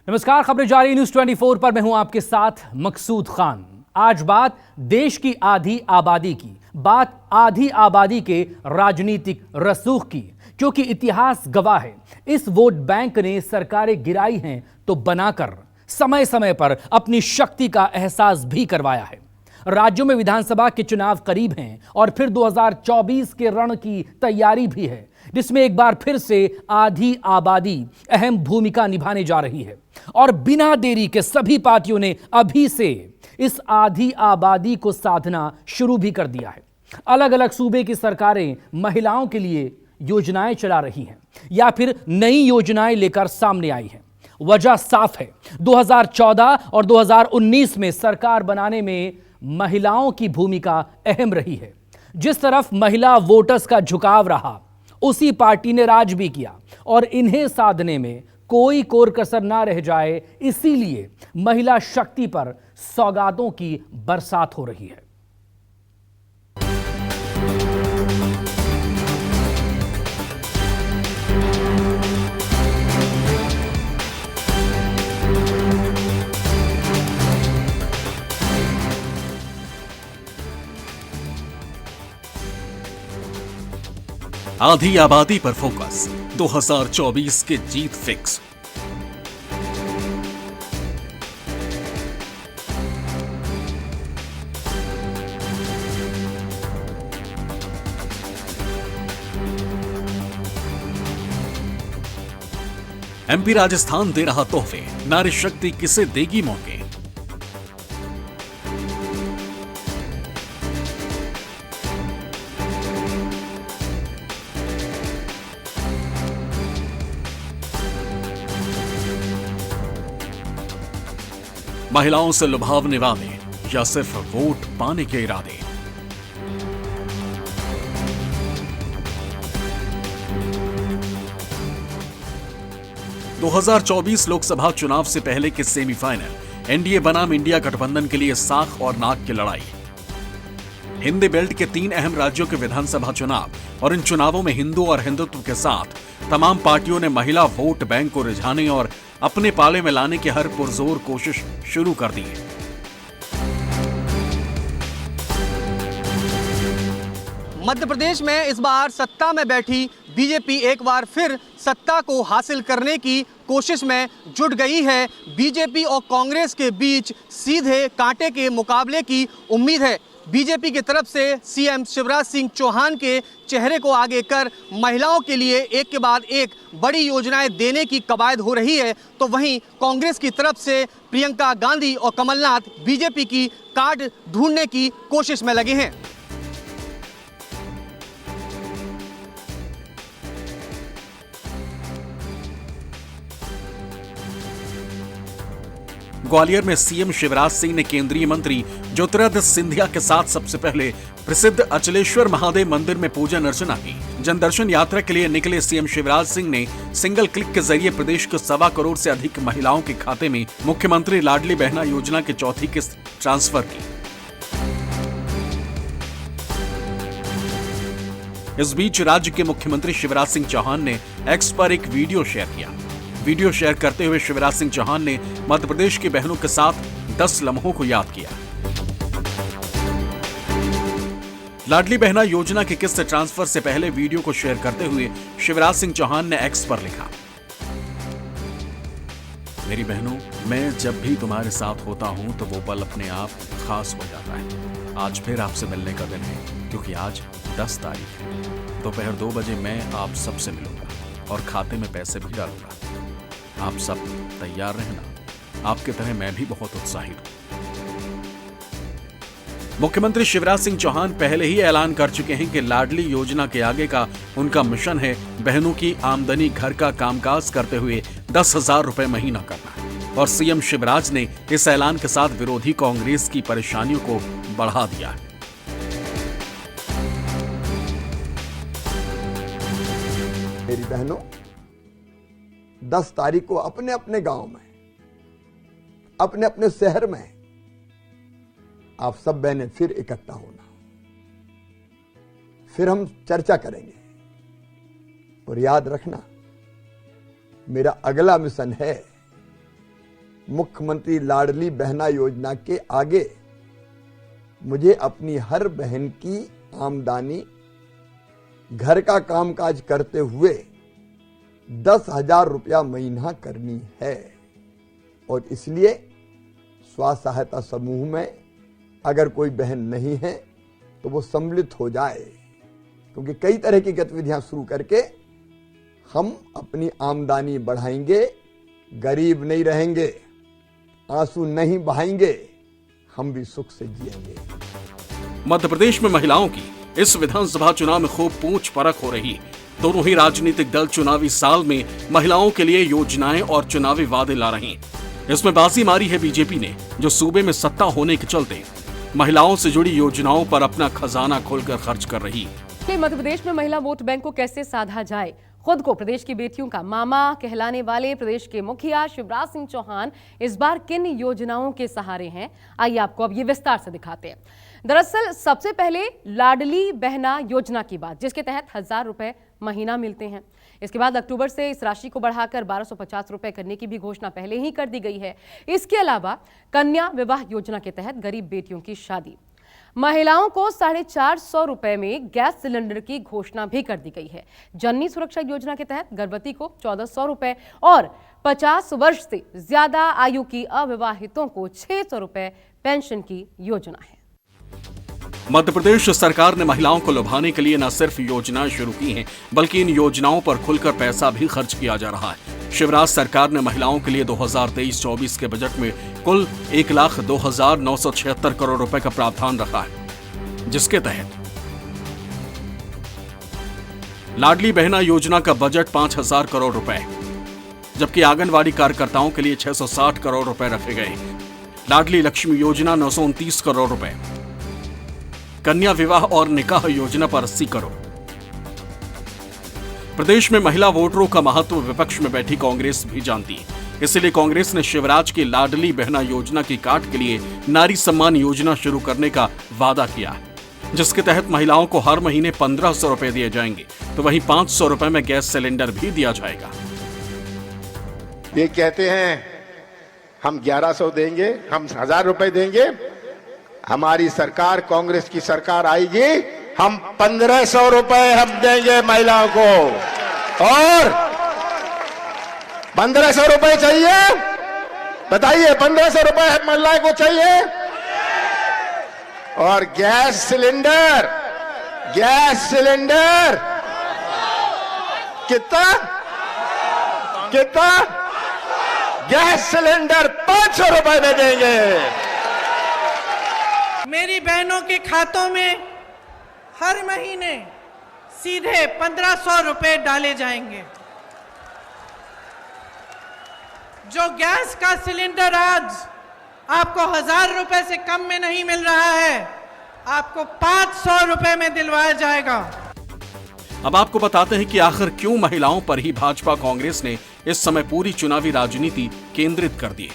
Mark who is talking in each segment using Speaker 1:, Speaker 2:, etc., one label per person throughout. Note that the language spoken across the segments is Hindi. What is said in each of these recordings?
Speaker 1: नमस्कार, खबरें जारी न्यूज 24 पर मैं हूं आपके साथ मकसूद खान। आज बात देश की आधी आबादी की, बात आधी आबादी के राजनीतिक रसूख की, क्योंकि इतिहास गवाह है इस वोट बैंक ने सरकारें गिराई हैं तो बनाकर समय समय पर अपनी शक्ति का एहसास भी करवाया है। राज्यों में विधानसभा के चुनाव करीब हैं और फिर 2024 के रण की तैयारी भी है, जिसमें एक बार फिर से आधी आबादी अहम भूमिका निभाने जा रही है। और बिना देरी के सभी पार्टियों ने अभी से इस आधी आबादी को साधना शुरू भी कर दिया है। अलग अलग सूबे की सरकारें महिलाओं के लिए योजनाएं चला रही हैं या फिर नई योजनाएं लेकर सामने आई हैं। वजह साफ है, 2014 और 2019 में सरकार बनाने में महिलाओं की भूमिका अहम रही है। जिस तरफ महिला वोटर्स का झुकाव रहा, उसी पार्टी ने राज भी किया और इन्हें साधने में कोई कोर कसर ना रह जाए, इसीलिए महिला शक्ति पर सौगातों की बरसात हो रही है।
Speaker 2: आधी आबादी पर फोकस, 2024 के जीत फिक्स। एमपी राजस्थान दे रहा तोहफे, नारी शक्ति किसे देगी मौके। महिलाओं से लुभावने वाले या सिर्फ वोट पाने के इरादे। – 2024 लोकसभा चुनाव से पहले के सेमीफाइनल एनडीए बनाम इंडिया गठबंधन के लिए साख और नाक की लड़ाई। हिंदी बेल्ट के 3 अहम राज्यों के विधानसभा चुनाव और इन चुनावों में हिंदू और हिंदुत्व के साथ तमाम पार्टियों ने महिला वोट बैंक को रिझाने और अपने पाले में लाने की हर पुरजोर कोशिश शुरू कर दी है।
Speaker 3: मध्य प्रदेश में इस बार सत्ता में बैठी बीजेपी एक बार फिर सत्ता को हासिल करने की कोशिश में जुट गई है। बीजेपी और कांग्रेस के बीच सीधे कांटे के मुकाबले की उम्मीद है। बीजेपी की तरफ से सीएम शिवराज सिंह चौहान के चेहरे को आगे कर महिलाओं के लिए एक के बाद एक बड़ी योजनाएं देने की कवायद हो रही है, तो वहीं कांग्रेस की तरफ से प्रियंका गांधी और कमलनाथ बीजेपी की कार्ड ढूंढने की कोशिश में लगे हैं।
Speaker 2: ग्वालियर में सीएम शिवराज सिंह ने केंद्रीय मंत्री ज्योतिरादित्य सिंधिया के साथ सबसे पहले प्रसिद्ध अचलेश्वर महादेव मंदिर में पूजन अर्चना की। जनदर्शन यात्रा के लिए निकले सीएम शिवराज सिंह ने सिंगल क्लिक के जरिए प्रदेश के 1.25 करोड़ से अधिक महिलाओं के खाते में मुख्यमंत्री लाडली बहना योजना की चौथी किस्त ट्रांसफर की। इस बीच राज्य के मुख्यमंत्री शिवराज सिंह चौहान ने एक्स पर एक वीडियो शेयर किया। वीडियो शेयर करते हुए शिवराज सिंह चौहान ने मध्य प्रदेश की बहनों के साथ 10 लम्हों को याद किया। लाडली बहना योजना की किस्त ट्रांसफर से पहले वीडियो को शेयर करते हुए शिवराज सिंह चौहान ने एक्स पर लिखा, मेरी बहनों, मैं जब भी तुम्हारे साथ होता हूं तो वो पल अपने आप खास हो जाता है। आज फिर आपसे मिलने का दिन है, क्योंकि आज 10 तारीख है। दोपहर 2 बजे मैं आप सबसे मिलूंगा और खाते में पैसे भी डालूंगा। आप सब तैयार रहना, आपकी तरह मैं भी बहुत उत्साहित हूं। मुख्यमंत्री शिवराज सिंह चौहान पहले ही ऐलान कर चुके हैं कि लाडली योजना के आगे का उनका मिशन है बहनों की आमदनी घर का कामकाज करते हुए 10,000 रुपए महीना करना। और सीएम शिवराज ने इस ऐलान के साथ विरोधी कांग्रेस की परेशानियों को बढ़ा दिया है।
Speaker 4: मेरी बहनों, 10 तारीख को अपने अपने गांव में, अपने अपने शहर में आप सब बहनें फिर इकट्ठा होना। फिर हम चर्चा करेंगे। और याद रखना, मेरा अगला मिशन है मुख्यमंत्री लाडली बहना योजना के आगे मुझे अपनी हर बहन की आमदनी घर का कामकाज करते हुए 10,000 रुपया महीना करनी है। और इसलिए स्व सहायता समूह में अगर कोई बहन नहीं है तो वो सम्मिलित हो जाए, क्योंकि कई तरह की गतिविधियां शुरू करके हम अपनी आमदनी बढ़ाएंगे, गरीब नहीं रहेंगे, आंसू नहीं बहाएंगे, हम भी सुख से जिएंगे।
Speaker 2: मध्य प्रदेश में महिलाओं की इस विधानसभा चुनाव में खूब पूछ परख हो रही। दोनों ही राजनीतिक दल चुनावी साल में महिलाओं के लिए योजनाएं और चुनावी वादे ला रहे हैं। इसमें बाजी मारी है बीजेपी ने, जो सूबे में सत्ता होने के चलते महिलाओं से जुड़ी योजनाओं पर अपना खजाना खोलकर खर्च कर रही।
Speaker 5: मध्य प्रदेश में महिला वोट बैंक को कैसे साधा जाए? खुद को प्रदेश की बेटियों का मामा कहलाने वाले प्रदेश के मुखिया शिवराज सिंह चौहान इस बार किन योजनाओं के सहारे हैं, आइए आपको अब ये विस्तार से दिखाते हैं। दरअसल सबसे पहले लाडली बहना योजना की बात, जिसके तहत 1,000 रुपए महीना मिलते हैं। इसके बाद अक्टूबर से इस राशि को बढ़ाकर 1,250 रुपए करने की भी घोषणा पहले ही कर दी गई है। इसके अलावा कन्या विवाह योजना के तहत गरीब बेटियों की शादी, महिलाओं को 450 रुपए में गैस सिलेंडर की घोषणा भी कर दी गई है। जननी सुरक्षा योजना के तहत गर्भवती को 1,400 रुपए और 50 वर्ष से ज्यादा आयु की अविवाहितों को 600 रुपए पेंशन की योजना है।
Speaker 2: मध्य प्रदेश सरकार ने महिलाओं को लुभाने के लिए न सिर्फ योजनाएं शुरू की हैं, बल्कि इन योजनाओं पर खुलकर पैसा भी खर्च किया जा रहा है। शिवराज सरकार ने महिलाओं के लिए 2023-24 के बजट में कुल 1,02,976 करोड़ रुपए का प्रावधान रखा है, जिसके तहत लाडली बहना योजना का बजट 5,000 करोड़ रुपए, जबकि आंगनवाड़ी कार्यकर्ताओं के लिए 660 करोड़ रुपए रखे गए। लाडली लक्ष्मी योजना 929 करोड़ रुपए, कन्या विवाह और निकाह योजना पर 80 करोड़। प्रदेश में महिला वोटरों का महत्व विपक्ष में बैठी कांग्रेस भी जानती है, इसलिए कांग्रेस ने शिवराज की लाडली बहना योजना की काट के लिए नारी सम्मान योजना शुरू करने का वादा किया है, जिसके तहत महिलाओं को हर महीने 1,500 रुपए दिए जाएंगे, तो वहीं 500 रुपए में गैस सिलेंडर भी दिया जाएगा।
Speaker 6: ये कहते हैं हम 1,100 देंगे, हम 1,000 रुपए देंगे। हमारी सरकार, कांग्रेस की सरकार आएगी, हम 1,500 रुपए हम देंगे महिलाओं को। और 1,500 रुपए चाहिए, बताइए 1,500 रुपए महिलाओं को चाहिए। और गैस सिलेंडर कितना गैस सिलेंडर 500 रुपए में देंगे।
Speaker 7: मेरी बहनों के खातों में हर महीने सीधे 1,500 रुपए डाले जाएंगे। जो गैस का सिलेंडर आज आपको 1,000 रुपए से कम में नहीं मिल रहा है, आपको 500 रुपए में दिलवाया जाएगा।
Speaker 2: अब आपको बताते हैं कि आखिर क्यों महिलाओं पर ही भाजपा कांग्रेस ने इस समय पूरी चुनावी राजनीति केंद्रित कर दी है।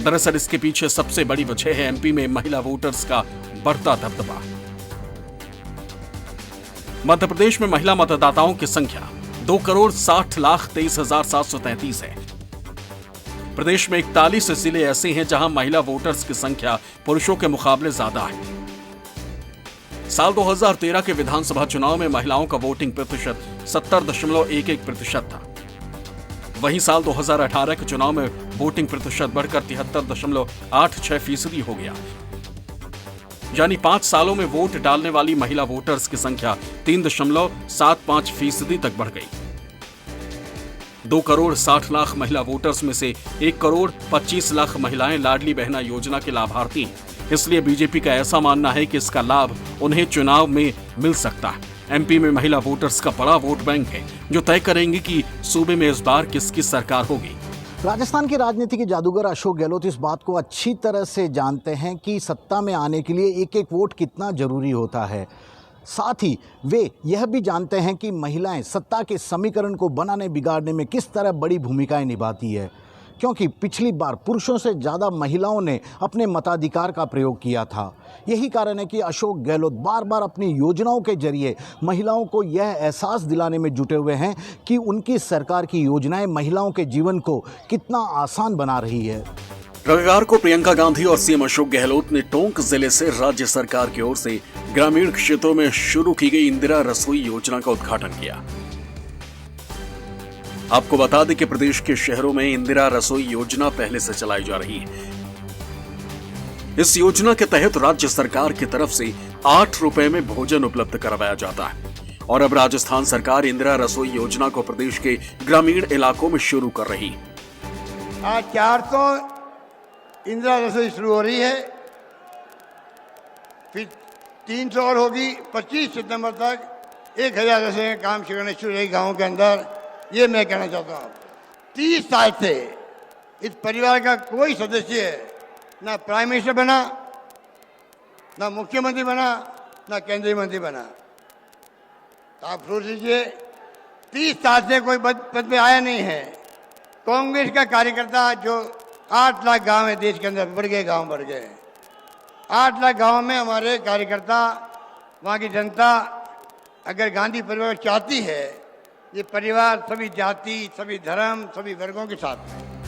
Speaker 2: दरअसल इसके पीछे सबसे बड़ी वजह है एमपी में महिला वोटर्स का बढ़ता दबदबा। मध्य प्रदेश में महिला मतदाताओं की संख्या 2,60,23,733 है। प्रदेश में 41 जिले ऐसे हैं जहां महिला वोटर्स की संख्या पुरुषों के मुकाबले ज्यादा है। साल 2013 के विधानसभा चुनाव में महिलाओं का वोटिंग प्रतिशत 70.11% था। वहीं साल 2018 के चुनाव में वोटिंग प्रतिशत बढ़कर 73.86% हो गया। यानी 5 सालों में वोट डालने वाली महिला वोटर्स की संख्या 3.75% तक बढ़ गई। 2,60,00,000 महिला वोटर्स में से 1,25,00,000 महिलाएं लाडली बहना योजना के लाभार्थी हैं। इसलिए बीजेपी का ऐसा मानना है कि इसका लाभ उन्हें चुनाव में मिल सकता है। एमपी में महिला वोटर्स का बड़ा वोट बैंक है, जो तय करेंगे कि सूबे में इस बार किसकी सरकार होगी।
Speaker 8: राजस्थान के राजनीति के जादूगर अशोक गहलोत इस बात को अच्छी तरह से जानते हैं कि सत्ता में आने के लिए एक एक वोट कितना जरूरी होता है। साथ ही वे यह भी जानते हैं कि महिलाएं सत्ता के समीकरण को बनाने बिगाड़ने में किस तरह बड़ी भूमिकाएं निभाती है, क्योंकि पिछली बार पुरुषों से ज़्यादा महिलाओं ने अपने मताधिकार का प्रयोग किया था। यही कारण है कि अशोक गहलोत बार बार अपनी योजनाओं के जरिए महिलाओं को यह एहसास दिलाने में जुटे हुए हैं कि उनकी सरकार की योजनाएं महिलाओं के जीवन को कितना आसान बना रही है।
Speaker 2: रविवार को प्रियंका गांधी और सीएम अशोक गहलोत ने टोंक जिले से राज्य सरकार की ओर से ग्रामीण क्षेत्रों में शुरू की गई इंदिरा रसोई योजना का उद्घाटन किया। आपको बता दें कि प्रदेश के शहरों में इंदिरा रसोई योजना पहले से चलाई जा रही है। इस योजना के तहत राज्य सरकार की तरफ से 8 रुपए में भोजन उपलब्ध करवाया जाता है और अब राजस्थान सरकार इंदिरा रसोई योजना को प्रदेश के ग्रामीण इलाकों में शुरू कर रही है।
Speaker 9: आज 400 इंदिरा रसोई शुरू हो रही है, फिर 300 और होगी। 25 सितंबर तक 1000 रसोई काम शुरू करने शुरू रही गाँव के अंदर। ये मैं कहना चाहता हूँ, 30 साल से इस परिवार का कोई सदस्य ना प्राइम मिनिस्टर बना, ना मुख्यमंत्री बना, ना केंद्रीय मंत्री बना। तो आप सोच लीजिए, 30 साल से कोई पद पे आया नहीं है। कांग्रेस का कार्यकर्ता जो 8 लाख गांव है देश के अंदर, बढ़ गए गांव, बढ़ गए 8 लाख गांव में हमारे कार्यकर्ता, वहाँ की जनता अगर गांधी परिवार चाहती है, ये परिवार सभी जाति, सभी धर्म, सभी वर्गों के साथ है।